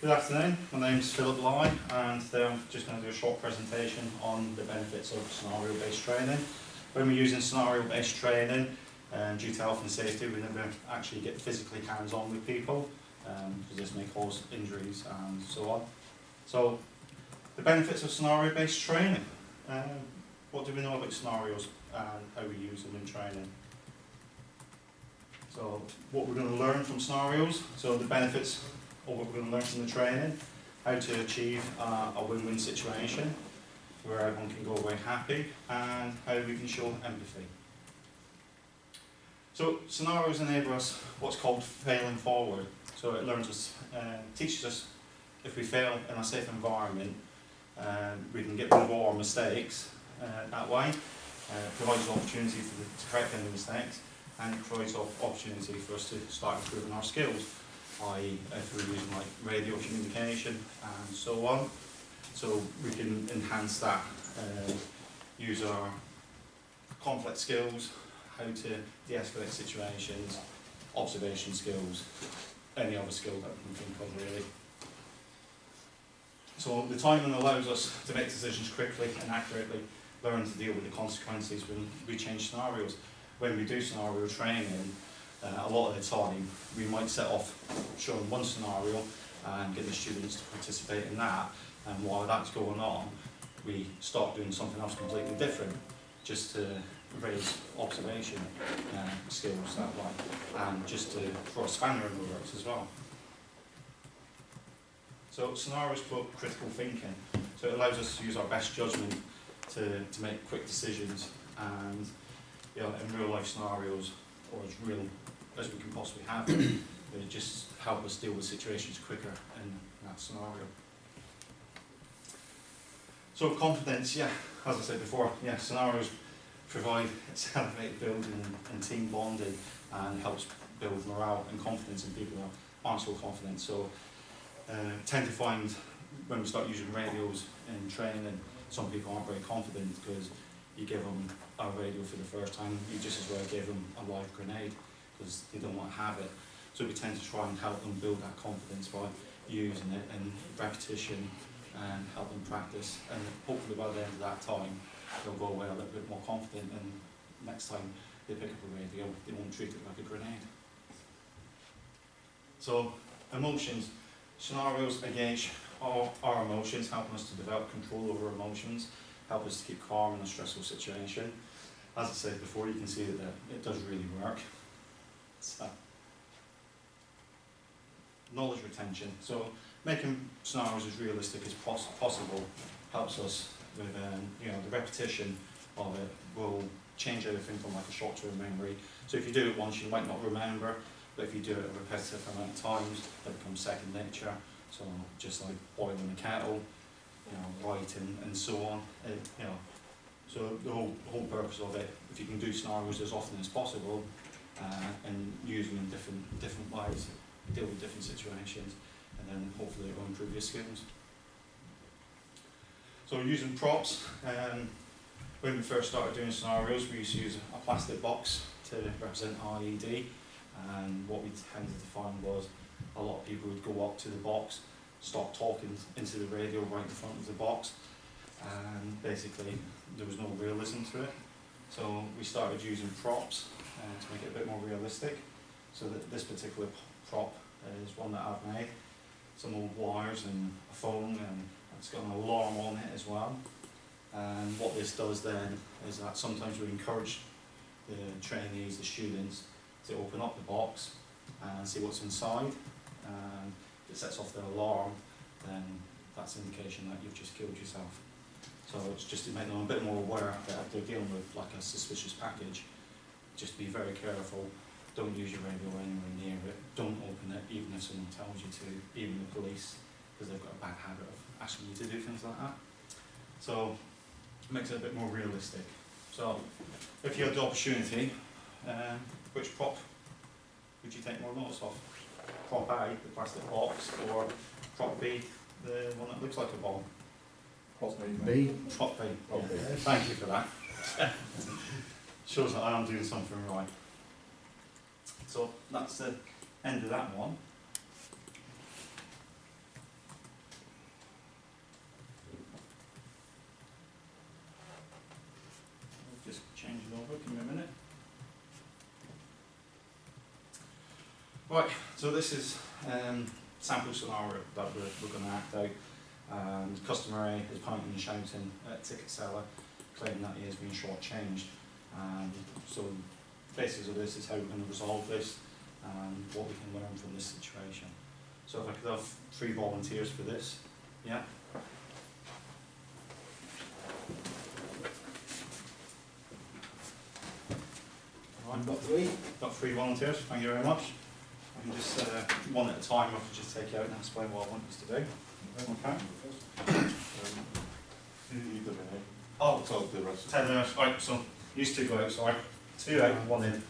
Good afternoon, my name's Philip Lai, and today I'm just going to do a short presentation on the benefits of scenario-based training. When we're using scenario-based training, due to health and safety, we never actually get physically hands-on with people, because this may cause injuries and so on. So, the benefits of scenario-based training. What do we know about scenarios and how we use them in training? So, what we're going to learn from scenarios, so the benefits of what we're going to learn from the training, how to achieve a win-win situation where everyone can go away happy, and how we can show empathy. So scenarios enable us what's called failing forward. So it teaches us if we fail in a safe environment, we can get rid of all our mistakes that way. Provides opportunity to correct any mistakes, and it provides opportunity for us to start improving our skills, i.e. if we're using like radio communication and so on. So we can enhance that, use our conflict skills, how to de-escalate situations, observation skills, any other skill that we can think of really. So the timing allows us to make decisions quickly and accurately, learn to deal with the consequences when we change scenarios. When we do scenario training, a lot of the time we might set off showing one scenario and get the students to participate in that, and while that's going on we start doing something else completely different just to raise observation skills that way, and just to throw a spanner in the works as well. So scenarios put critical thinking, so it allows us to use our best judgment to make quick decisions, and in real life scenarios, or as real as we can possibly have it, they just help us deal with situations quicker in that scenario. So confidence, as I said before, scenarios provide elevated building and team bonding, and helps build morale and confidence in people that aren't so confident. So tend to find when we start using radios in training, some people aren't very confident because you give them a radio for the first time, you just as well give them a live grenade because they don't want to have it. So we tend to try and help them build that confidence by using it in repetition and help them practice, and hopefully by the end of that time they'll go away a little bit more confident, and next time they pick up a radio they won't treat it like a grenade. So emotions. Scenarios engage our emotions, helping us to develop control over emotions, help us to keep calm in a stressful situation. As I said before, you can see that it does really work. So, knowledge retention. So making scenarios as realistic as possible helps us with the repetition of it will change everything from like a short-term memory. So if you do it once, you might not remember, but if you do it a repetitive amount of times, it becomes second nature. So just like boiling a kettle, writing and so on. So the whole purpose of it, if you can do scenarios as often as possible, and use them in different ways, deal with different situations, and then hopefully it will improve your skills. So using props, when we first started doing scenarios we used to use a plastic box to represent IED, and what we tended to find was a lot of people would go up to the box, start talking into the radio right in front of the box, and basically there was no realism to it. So we started using props to make it a bit more realistic. So that this particular prop is one that I've made. Some old wires and a phone, and it's got an alarm on it as well. And what this does then is that sometimes we encourage the trainees, the students, to open up the box and see what's inside. And if it sets off the alarm, then that's an indication that you've just killed yourself. So it's just to make them a bit more aware that if they're dealing with like a suspicious package, just be very careful. Don't use your radio anywhere near it. Don't open it even if someone tells you to, even the police, because they've got a bad habit of asking you to do things like that. So it makes it a bit more realistic. So if you had the opportunity, which prop would you take more notice of? Prop A, the plastic box, or prop B, the one that looks like a bomb? Prop B. Prop B. Yeah. Thank you for that. Shows that I am doing something right. So that's the end of that one. Right, so this is sample scenario that we're going to act out. Customer A is pointing and shouting at ticket seller, claiming that he has been shortchanged. So the basis of this is how we're going to resolve this and what we can learn from this situation. So if I could have 3 volunteers for this, yeah. Right, got 3 volunteers, thank you very much. I can just, one at a time, I can just take you out and explain what I want you to do. Okay. Oh, So the rest. 10 minutes, right, so these 2 go out, sorry. 2 out, 1 in.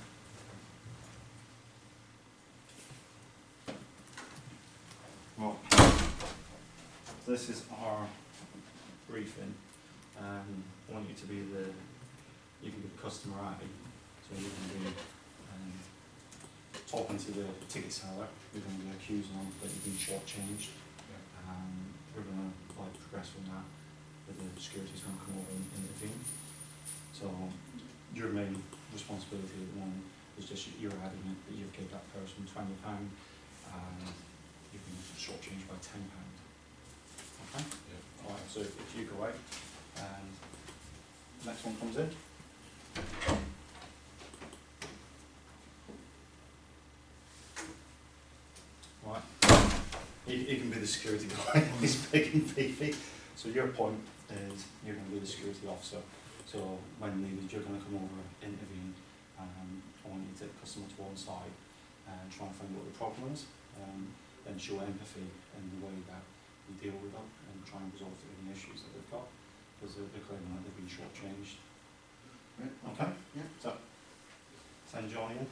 Right. This is our briefing. I want you to be you can be the customer A, so you can be talking to the ticket seller. You're going to be accusing them that you've been shortchanged. We're going to progress from that. But the security's going to come over and intervene. So your main responsibility at the moment is just you're adding it that you've given that person £20 and you've been shortchanged by £10. Okay? Yeah. Alright, so if you go out and the next one comes in. Right. He can be the security guy, he's big and beefy. So your point is you're going to be the security officer. So when needed, you're going to come over, intervene, I want you to take the customer to one side and try and find what the problem is, then show empathy in the way that you deal with them and try and resolve any issues that they've got, because they're claiming that they've been shortchanged. Right. Okay? Yeah. So, send Johnny in.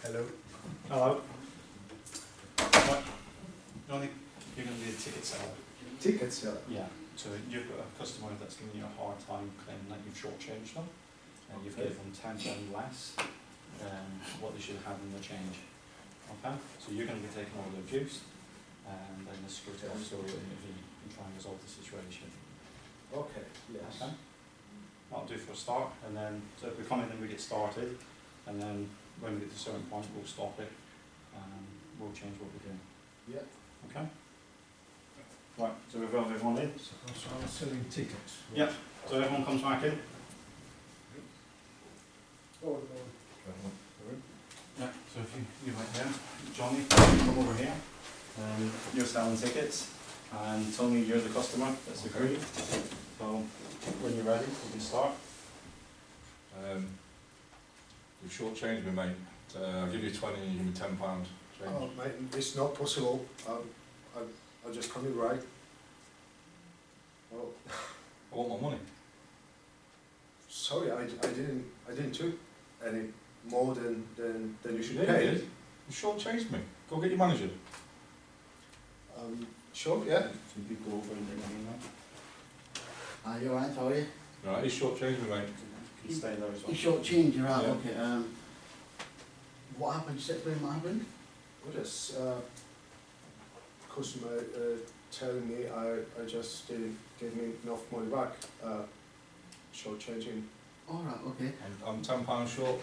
Hello. Hello. Right. Johnny, you're going to be a ticket seller. Ticket seller? Yeah. So you've got a customer that's giving you a hard time claiming that you've shortchanged them, and you've given them £10 less than what they should have in the change. Okay? So you're going to be taking all the abuse, and then the security officer will intervene and try and resolve the situation. Okay, yes. Okay? That'll do for a start, and then so if we come in and we get started, and then when we get to a certain point we'll stop it and we'll change what we're doing. Yeah. Okay? Right, so we've got everyone in. So I'm selling tickets. Yep. So everyone comes back in. Oh, Yeah, so if you right there, Johnny, come over here. You're selling tickets, and Tony, you're the customer that's agreed. So when you're ready, you can start. You've shortchanged me, mate. I'll give you 20 and you give me £10 change. Oh, mate, it's not possible. I just can't be right. Oh, I want my money. sorry, I didn't took any more than you should Yeah, pay. you did. You shortchanged me. Go get your manager. Sure, yeah. So you go over and bring them in now. Are you alright, how are you? Right, he shortchanged me, mate. You can stay there as well. You shortchanged, you're right, Yeah. okay. What happened? Just explain what happened? Well, just customer telling me I just didn't give me enough money back. Short-changing. Alright, okay. I'm £10 short.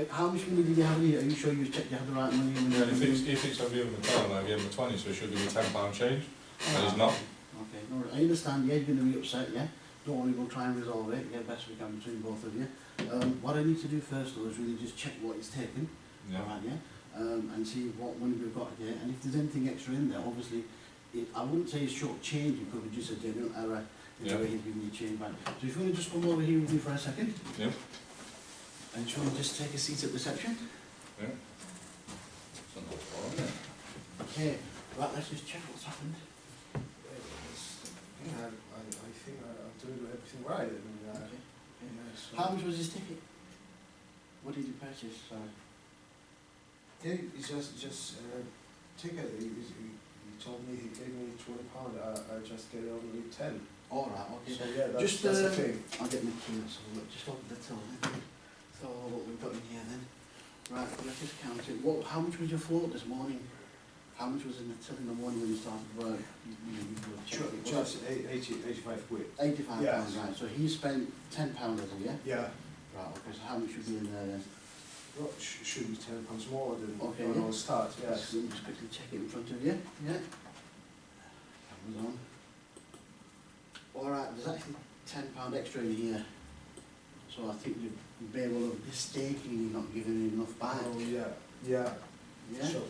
How much money did you have in here? Are you sure you checked you had the right money? Yeah, if it's over the car and I gave him a 20, so he should give me £10 change. And he's not. Okay, no, I understand, yeah, you're going to be upset, yeah? Don't worry, we'll try and resolve it, get the best we can between both of you. What I need to do first though is really just check what he's taken, Yeah. alright, yeah? And see what money we've got here, and if there's anything extra in there, obviously, I wouldn't say it's short change, it could be just a genuine error in the way he's giving you change back. So if you want to just come over here with me for a second. Yeah. And do you want to just take a seat at reception? Yeah. It's not far, isn't it? Okay, right, let's just check what's happened. Yeah, I think I'm doing everything right. I mean, Okay. yeah, so How much was his ticket? What did you purchase? Sorry. yeah, it's just ticket. He told me he gave me £20. I just gave only 10. Alright, okay. So yeah, that's, Just, that's the thing. I'll get my key, so look, just open the till then. So what we've got in here then. Right, let's just count it. How much was your float this morning? How much was in the till in the morning when you started work? Just 85 quid. £85, Yes. right. So he spent £10 as a year. Yeah. Right, okay, so how much should be in there then? Well, should be £10 more than Okay, when yeah. I start, yes. Just quickly check it in front of you, yeah? Cameras on. Alright, there's actually £10 extra in here. So I think you've been able to mistakenly not giving enough back. Oh, yeah, yeah. Yeah? Sure.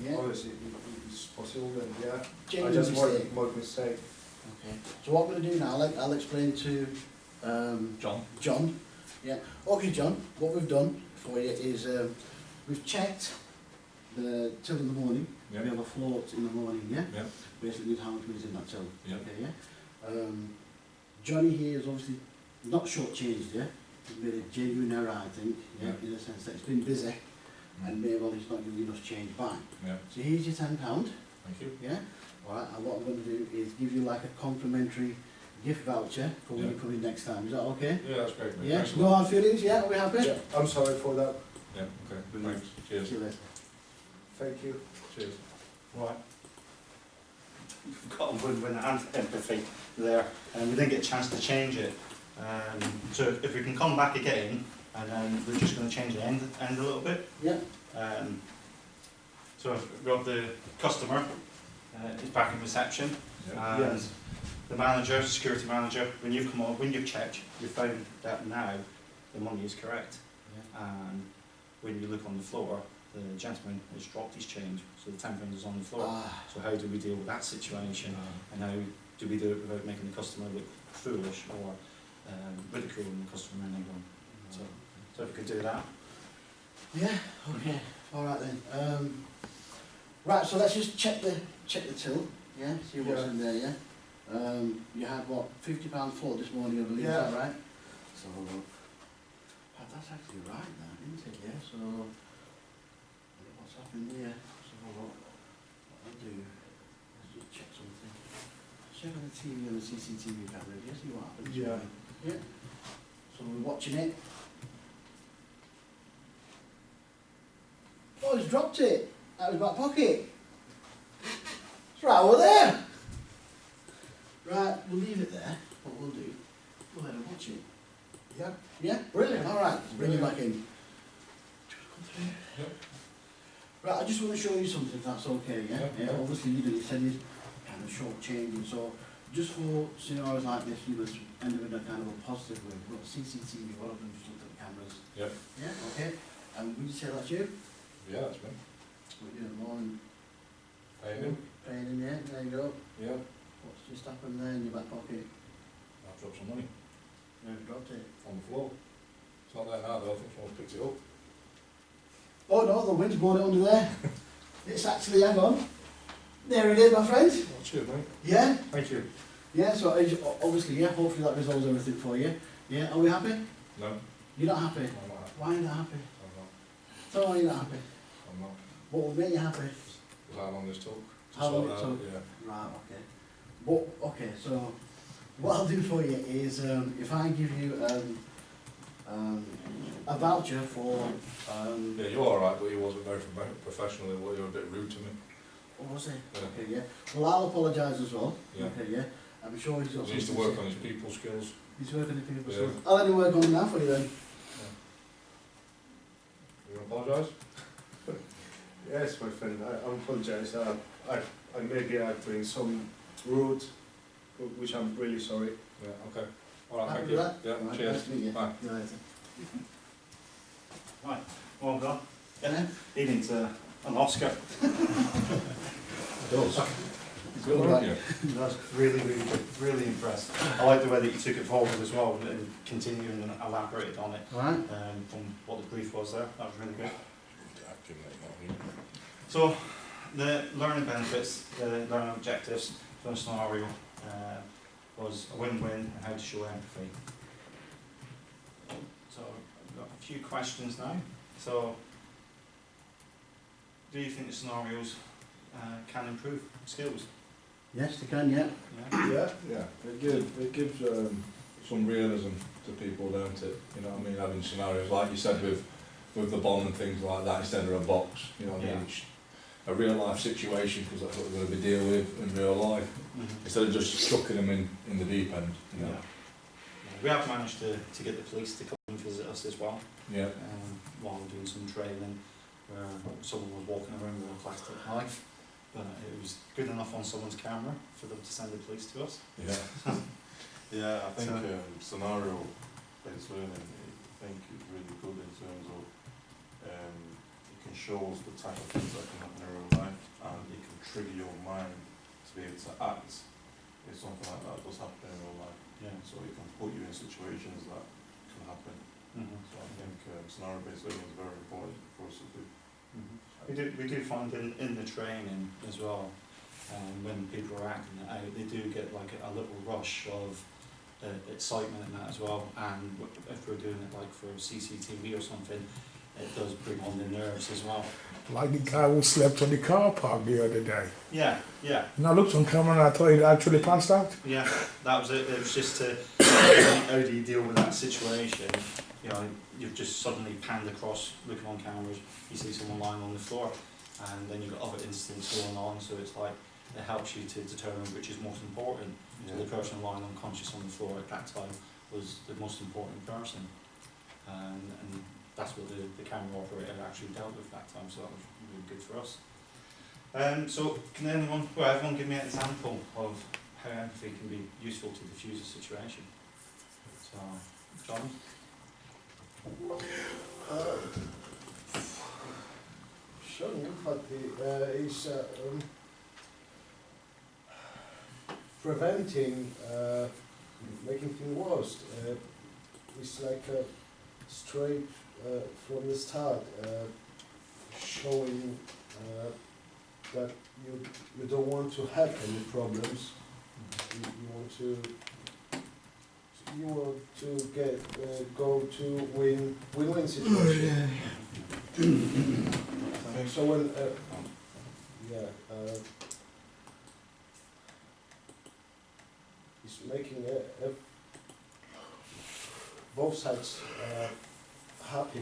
Yeah? Obviously, it's possible then, yeah. I Genuine just mistake. make mistake. Okay. So what I'm going to do now, I'll explain to John. Yeah. Okay, John, what we've done for you is we've checked the till in the morning. Yeah. We have a float in the morning, yeah? Yeah. Basically how much is in that till. Yeah. Okay, yeah? Johnny here is obviously not shortchanged, yeah? He's made a genuine error, I think, yeah? Yeah. In the sense that it's been busy and maybe he's not giving enough change back. Yeah. So here's your £10, Thank you. yeah? Alright, and what I'm going to do is give you like a complimentary gift voucher for when Yeah. you come in next time. Is that okay? Yeah, that's great, mate. Yeah? Thanks a No lot. hard feelings, yeah? Are we happy? Yeah, I'm sorry for that. Yeah, okay, Brilliant. thanks. Cheers. See you later. Thank you. Cheers. Right. We've got a win-win and empathy there, and we didn't get a chance to change it. So if we can come back again, and then we're just going to change the end a little bit. Yeah. So we've got the customer is back in reception, Yeah. and Yes. the manager, security manager, when you've come on, when you've checked, you've found that now the money is correct. And when you look on the floor, the gentleman has dropped his change, so the £10 is on the floor. Ah, So how do we deal with that situation, and how do we do it without making the customer look foolish or ridiculing the customer in any way? So if we could do that. yeah, okay. Alright then. Right, so let's just check the till, yeah? See what's Yeah. in there, yeah? You had what, £50 float this morning, I believe, Yeah. is that right? So that's actually right now, isn't it? Yeah, so what's happened here? So what I'll do is just check something. Check on the TV and the CCTV camera, yeah, see what happens. Yeah. Yeah. So we're watching it. Oh, he's dropped it out of his back pocket. It's right over there. Right, we'll leave it there. What we'll do, we'll let him watch it. Yeah. Yeah, brilliant. All right, bring it back in. Yep. Right, I just want to show you something, if that's okay, yeah? Yep, Yeah, yep. obviously, you said it's kind of short-changing, so just for scenarios like this, you must end up in a kind of a positive way. We've got CCTV, one of them just looked at the cameras. Yep. Yeah, okay. And would you say that's you? Yeah, that's me. What are you doing in the morning? Paying him. Paying in, yeah, there you go. Yeah. What's just happened there in your back pocket? I've dropped some money You dropped it. on the floor. It's not there now though, I think someone's picked it up. Oh no, the wind's blown it under there. It's actually, hang on. There it is, my friend. Oh, cheers, mate. Yeah? Thank you. Yeah, so obviously, yeah, hopefully that resolves everything for you. Yeah, are we happy? No, You're not happy? I'm not happy. Why are you not happy? I'm not. Tell me why you're not happy. I'm not. What will make you happy? Because how long this took? to How long sort it out, took? Yeah. Right, okay. What, okay, so what I'll do for you is if I give you a voucher for, Yeah, you're alright, but he wasn't very professional. You were a bit rude to me. what was it? Yeah. Okay, yeah. Well, I'll apologise as well. Yeah. Okay, yeah. I'm sure he's got He needs to something work on his people skills. He's working the people, Yeah. so I'll let him work on it now for you then. You want to apologise? Yes, my friend, I apologize. I maybe I've been some rude, which I'm really sorry. Yeah, okay. Alright, Happy thank with you. that? Yeah, Right, cheers. nice to meet you. Bye. See you later. Right, well done. Yeah. He needs an Oscar. Does. Good, Good, right. yeah. That's really, really good. Really impressed. I like the way that you took it forward as well and continued and elaborated on it Right. from what the brief was there. That was really good. I've given it that reason. So, the learning benefits, the learning objectives for the scenario was a win-win and how to show empathy. So, I've got a few questions now. So, do you think the scenarios can improve skills? Yes, they can, yeah. Yeah. Yeah. Yeah, it gives some realism to people, don't it? You know what I mean? Having scenarios, like you said, with the bomb and things like that, instead of a box, you know what I mean? Yeah. It's a real life situation, because that's what we're going to be dealing with in real life, Mhm. instead of just chucking them in the deep end, you know? Yeah. We have managed to get the police to come and visit us as well, Yeah. while we're doing some training, where someone was walking around with a plastic knife, but it was good enough on someone's camera for them to send the police to us. Yeah. Yeah, I think So- scenario-based learning, I think is really good in terms of it can show us the type of things that can happen in real life, and it can trigger your mind to be able to act if something like that does happen in real life. Yeah. So it can put you in situations that can happen. So I think scenario-based learning is very important for us to do. We do find in the training as well, when people are acting it out, they do get like a little rush of excitement and that as well. And if we're doing it like for CCTV or something, it does bring on the nerves as well. Like the guy who slept on the car park the other day. Yeah, yeah, And I looked on camera and I thought he'd actually passed out. yeah. That was it. It was just to how do you deal with that situation? You know, you've just suddenly panned across, looking on cameras, you see someone lying on the floor, and then you've got other incidents going on. So it's like it helps you to determine which is most important. So the person lying unconscious on the floor at that time was the most important person, and that's what the camera operator actually dealt with that time. So that was really good for us. So can everyone give me an example of how empathy can be useful to diffuse a situation? So, John? Showing empathy is preventing making things worse. It's like straight from the start, showing that you don't want to have any problems. You want to get go to win-win situation. So when it's making both sides happy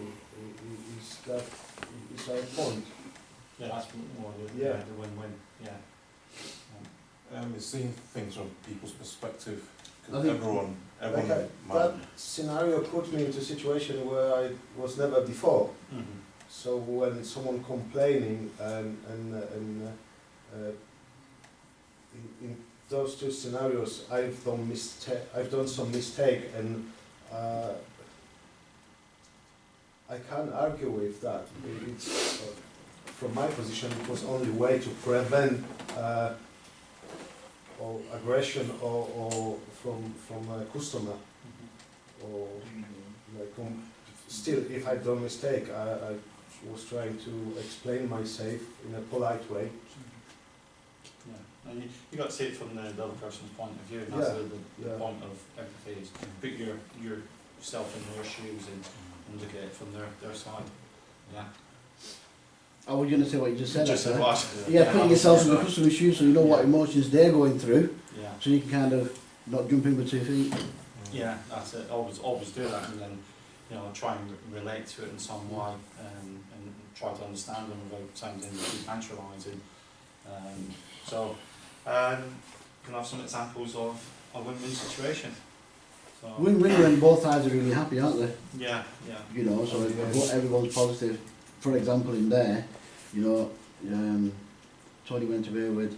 is that is our point. Yeah, that's more the win-win. Yeah. It's seeing things from people's perspective. I Because think- everyone That scenario put me into a situation where I was never before. So when someone complaining in those two scenarios, I've done some mistake, and I can't argue with that. It's from my position, it was only way to prevent or aggression or from a customer. Or like still, if I've done mistake, I was trying to explain myself in a polite way. Yeah, and you got to see it from the other person's point of view. And that's the point of empathy is put yourself in their shoes and look at it from their side. Yeah. I was going to say what you just said. Just actually. what? Yeah, putting yourself in the customer's shoes so you know what emotions they're going through, Yeah. so you can kind of not jump in with 2 feet. Yeah, that's it. Always do that, and then try and relate to it in some way, and try to understand them without sounding too patronising. Can I have some examples of a win-win situation? So, Win-win when both sides are really happy, aren't they? yeah, yeah. You know, so everyone's positive. For example, in there, Tony went away with,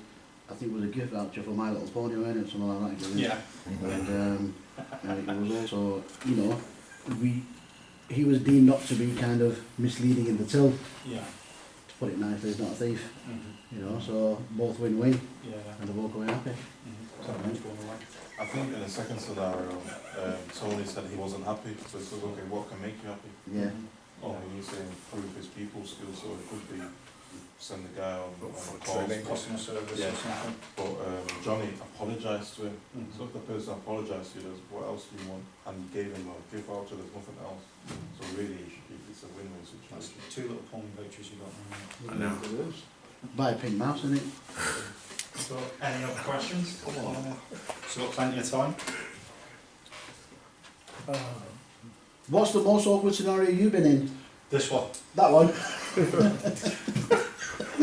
I think it was a gift voucher for My Little Pony, wasn't it? Something like that. Yeah. And it was also, he was deemed not to be kind of misleading in the till. Yeah. To put it nicely, he's not a thief. Mm-hmm. So both win-win, Yeah. and they both go happy. I think in the second scenario, Tony said he wasn't happy, so he said, okay, what can make you happy? Yeah. Oh, he's saying improve his people skills, so it could be send the guy on For calls. training. Customer service Yeah. or something. But Johnny apologised to him. Mhm. So if the person apologised to you, there's what else do you want? And you gave him a gift voucher, there's nothing else. So really, it's a win-win That's situation. 2 little pony vouchers you got. I know. Buy a pink mouse, isn't it? So, any other questions? So, got plenty of time. What's the most awkward scenario you've been in? This one. That one.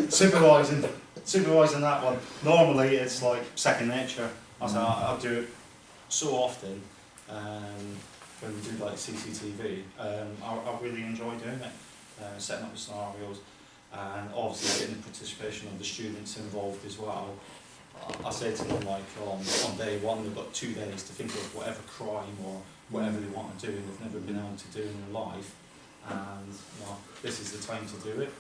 Supervising that one. Normally it's like second nature. I do it so often, when we do like CCTV. I really enjoy doing it, setting up the scenarios, and obviously getting the participation of the students involved as well. I say to them, like, on day one, they've got 2 days to think of whatever crime or whatever they want to do and they've never been able to do in their life, and you know, this is the time to do it.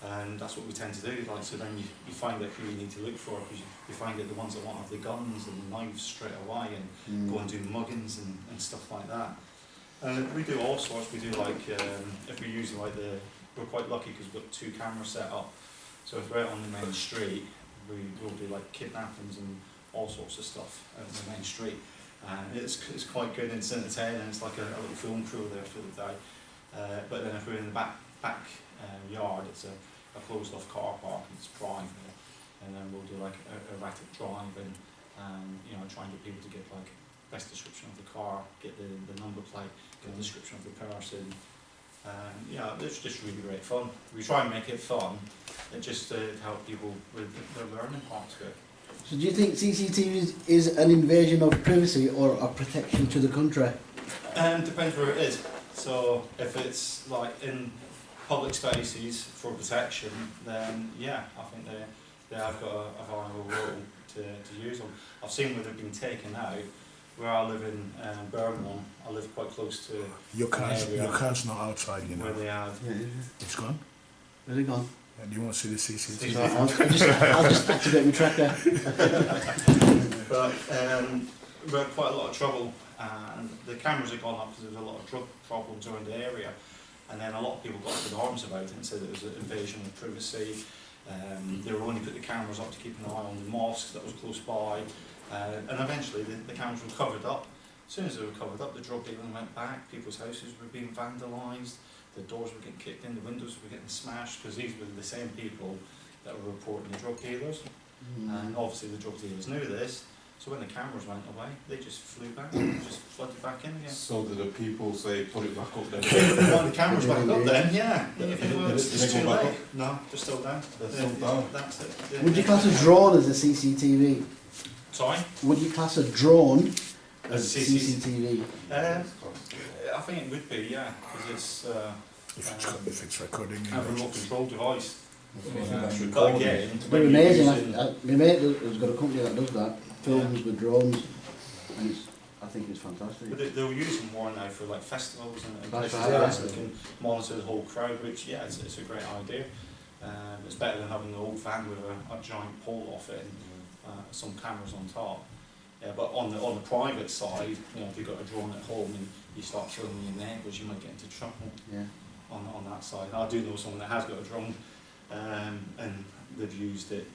And that's what we tend to do. Like, so then you find out who you need to look for, because you find out the ones that want to have the guns and the knives straight away, and go and do muggings and stuff like that. And we do all sorts. We do like, if we use like we're quite lucky because we've got 2 cameras set up. So if we're out on the main street, we will do like kidnappings and all sorts of stuff out on the main street. And it's quite good, and it's entertaining. It's like a little film crew there for the day. But then if we're in the back yard, it's a closed off car park, and it's private, and then we'll do like erratic driving, and you know, try and get people to get like best description of the car, get the number plate, get the description of the person. Yeah, it's just really great fun. We try and make it fun, and just to help people with the learning part of it. So do you think CCTV is an invasion of privacy or a protection to the country? Depends where it is. So if it's like in public spaces for protection, then yeah, I think they have got a viable role to use them. I've seen where they've been taken out. Where I live in Birmingham, I live quite close to Your car's not outside, you where know. they have. Yeah, It's gone. where's it gone? And you won't see the CCTV. So I'll just activate my tracker. But we're in quite a lot of trouble, and the cameras have gone up because there's a lot of drug problems around the area, and then a lot of people got up in arms about it and said it was an invasion of privacy. They were only put the cameras up to keep an eye on the mosque that was close by, and eventually the cameras were covered up. As soon as they were covered up, the drug dealing went back, people's houses were being vandalised, the doors were getting kicked in, the windows were getting smashed, because these were the same people that were reporting the drug dealers. And obviously the drug dealers knew this, so when the cameras went away, they just flew back, just flooded back in again. So did the people say put it back up then? When the cameras back up then, yeah. It's too go back late. up? No, they're still down. They're still down. That's it. Would you class a drone as a CCTV? Sorry? Would you class a drone As as a CCTV? I think it would be, yeah, because it's If it's recording, you a know. remote control device. That's But recording. again, They're when you're amazing. using- My mate has got a company that does that, films with drones, and I think it's fantastic. But they'll use them more now for like festivals and That's places right, like yeah. that, so they can monitor the whole crowd, which yeah, it's a great idea. It's better than having an old van with a giant pole off it and some cameras on top. Yeah, but on the private side, you know, if you've got a drone at home and you start filming your neighbours, you might get into trouble Yeah. on that side. I do know someone that has got a drone, and they've used it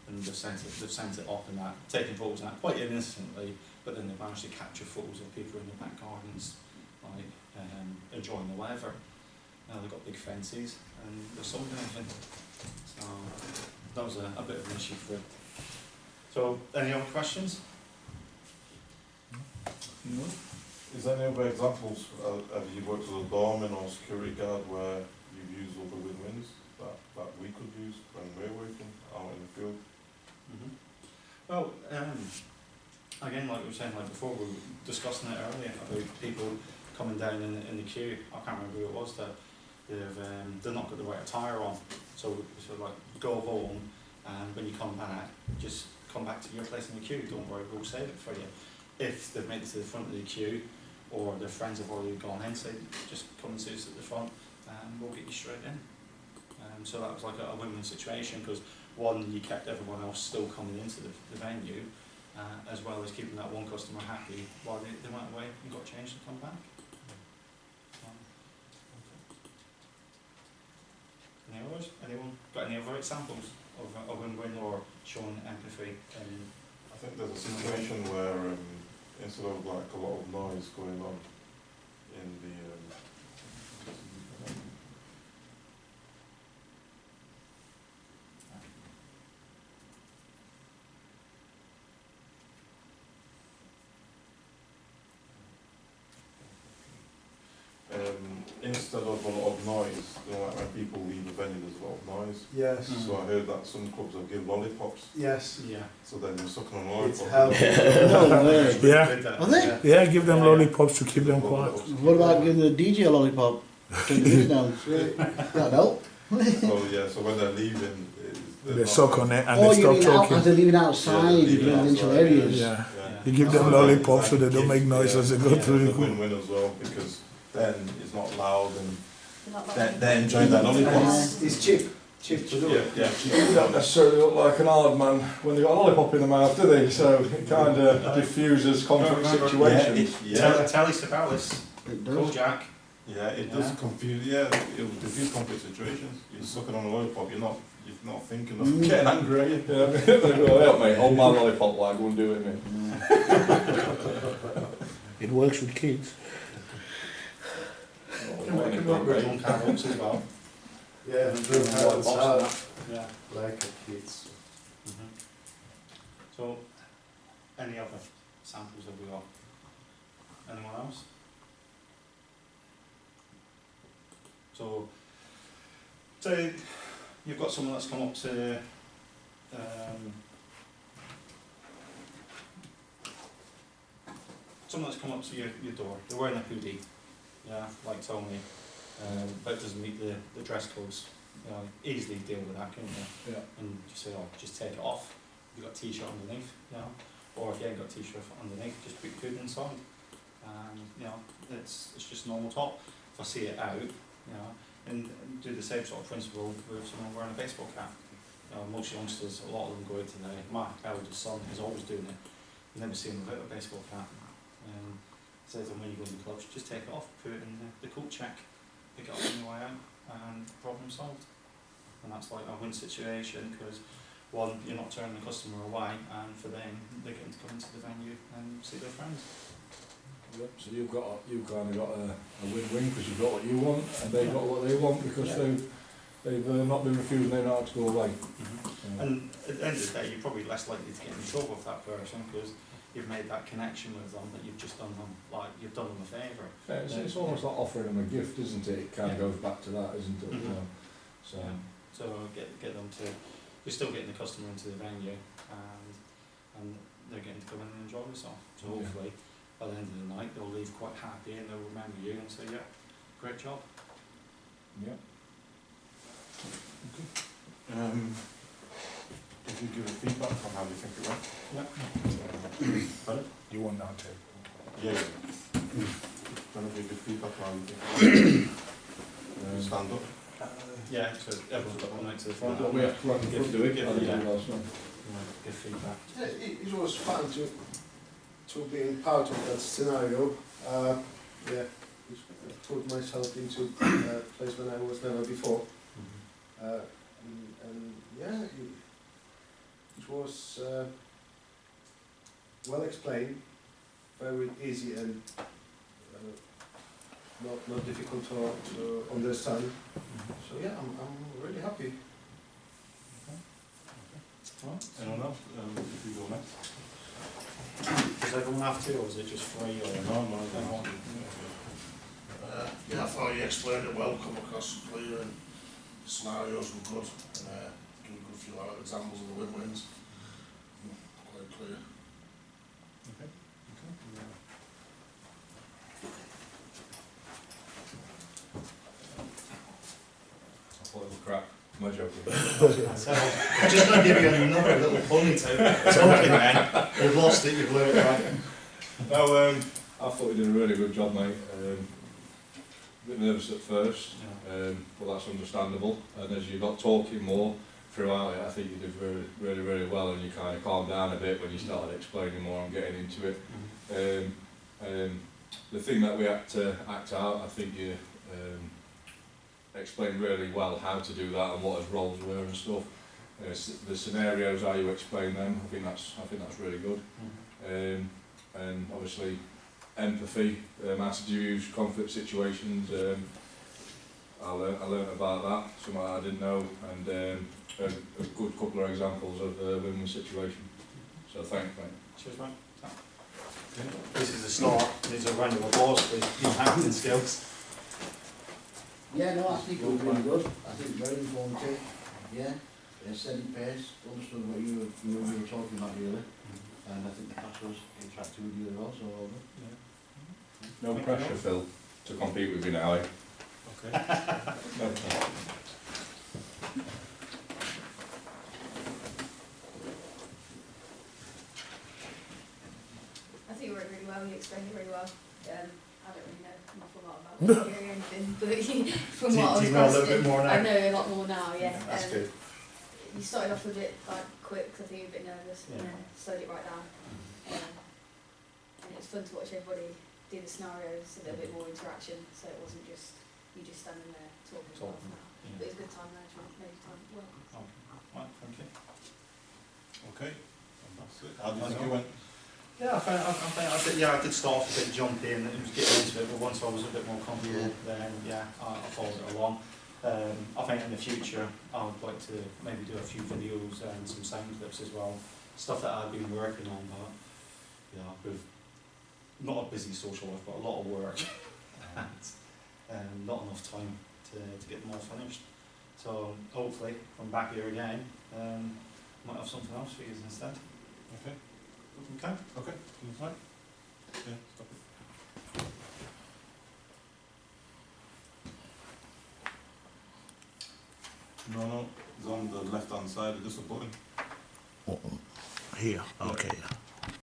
and they've sent it up and that, taking photos and that quite innocently, but then they've managed to capture photos of people in the back gardens, like enjoying the weather. They've got big fences and they're sold anything. So that was a bit of an issue for it. So any other questions? No. Is there any other examples? Have you worked as a doorman or security guard where you've used other win-wins that we could use when we're working out in the field? Well, again, like we were saying like before, we were discussing it earlier about people coming down in the queue. I can't remember who it was that they've not got the right attire on. So like go home, and when you come back, just come back to your place in the queue. Don't worry, we'll save it for you. If they've made it to the front of the queue, or their friends have already gone in, say just come and see us at the front, and we'll get you straight in. So that was like a win-win situation, because one, you kept everyone else still coming into the venue, as well as keeping that one customer happy while they went away and got changed and come back. Any others? Anyone got any other examples of a win-win or showing empathy? I think there's a situation where instead of like a lot of noise going on in the instead of a lot of noise, you know, like when people leave a venue, there's a lot of noise. Yes. Mm. So I heard that some clubs will give lollipops, Yes. Yeah. so then you're sucking on a It's lollipop. healthy. No way. Yeah. Are they? Yeah, give them Yeah. lollipops to keep them quiet. What about giving the DJ a lollipop? Turn the music down. That'd help. So yeah, so when they're leaving, They suck on it and Or they you stop mean out, as talking. they're leaving outside, Yeah, in leaving residential outside, areas? Yeah. Yeah. You give them lollipops so they don't make noise as they go through the It's a group. win-win as well, because then it's not loud and You're not they're enjoying that lollipop. It's cheap. Cheap to do Yeah, it. yeah. You don't necessarily look like an hard man when they've got a lollipop in the mouth, do they? So it kind of diffuses conflict situations. Yeah, Tell us about this. It Cool, does. Jack. yeah, it does confuse. Yeah, it will diffuse conflict situations. You're sucking on a lollipop. You're not thinking of getting angry, are you? Yeah, they go, help me, hold my lollipop while I go and do it, mate. It works with kids. Can make them look good on candles as well. Yeah, And blue white carrots box are and that. Yeah. like a kids. So, any other samples have we got? Anyone else? So, say you've got someone that's come up to your door. They're wearing a hoodie, yeah, like Tony, but it doesn't meet the dress codes. You know, easily deal with that, couldn't you? Yeah. And just say, oh, just take it off. You've got a t-shirt underneath, you know, or if you ain't got a t-shirt underneath, just put your hood inside. You know, it's just normal top. If I see it out, you know, and do the same sort of principle with someone wearing a baseball cap. You know, most youngsters, a lot of them go out today. My eldest son is always doing it. You've never seen him without a baseball cap. Says when you go in the clubs, just take it off, put it in the coat check, pick it up on your way out, and problem solved. And that's like a win situation, because one, you're not turning the customer away, and for them, they're getting to come into the venue and see their friends. Yep, so you've kind of got a win-win because you've got what you want and they've got what they want because they've not been refused and they know how to go away. And at the end of the day, you're probably less likely to get in trouble with that person because you've made that connection with them, that you've just done them, like, you've done them a favour. Yeah, it's almost like offering them a gift, isn't it? It kind of goes back to that, isn't it? Mhm. So, So get them to, you're still getting the customer into the venue, and they're getting to come in and enjoy themselves. So Yeah. hopefully, by the end of the night, they'll leave quite happy and they'll remember you and say, yeah, great job. yeah. If you give a feedback on how you think it went. You want that too? Yeah. Trying to give good feedback on how you think it went. Stand up. Yeah, so everyone's got one out to the front. We have to run the front, do we? Give, I think yeah, we last one. give feedback. Yeah, it was fun to be part of that scenario. Yeah, put myself into a place when I was never before. And yeah, it was well explained, very easy and not difficult to understand. So yeah, I'm really happy. Anyone else? If you go next. Does everyone have to, or is it just free, or No. Yeah, I thought you explained it well, come across clear and the scenarios were good. Give a good few examples of the win-wins. Quite clear. I thought it was crap. My joking. I'm just going to give you another little ponytail. Talking then, you've lost it, you've learned it, right? No, I thought you did a really good job, mate. A bit nervous at first, but that's understandable. And as you got talking more throughout it, I think you did really well, and you kind of calmed down a bit when you started explaining more and getting into it. The thing that we had to act out, I think you explained really well how to do that and what his roles were and stuff. The scenarios, how you explain them, I think that's really good. And obviously empathy, how to use conflict situations. I learned about that, something I didn't know, and a good couple of examples of win-win situation. So thanks, mate. Cheers, mate. This is a start. There's a round of applause for your acting skills. Yeah, no, I think it was really good. I think very informative. Yeah, steady pace, understood what you were talking about really. And I think the class was interactive with you as well, so well done. Yeah. No pressure, Phil, to compete with you now, eh? Okay. I think you wrote really well, you explained it really well. I don't really know an awful lot about theory or anything, but from what I was Do you know a little bit more now? I know a lot more now, yeah. That's good. You started off a bit like quick, 'cause I think you were a bit nervous, and Yeah. then slowed it right down. And it was fun to watch everybody do the scenarios, a little bit more interaction, so it wasn't just you just standing there talking. Talking, But it was good time management, made time well. Right, thank you. Okay, fantastic. How do you think it went? Yeah, I did start off a bit jumpy and it was getting into it, but once I was a bit more comfortable, then I followed it along. I think in the future I would like to maybe do a few videos and some sound clips as well, stuff that I've been working on, but with not a busy social life, but a lot of work and not enough time to get them all finished. So hopefully I'm back here again, might have something else for you instead. Okay. Okay. Okay, fine. Yeah, stop it. No, it's on the left hand side, just a button. Here, okay.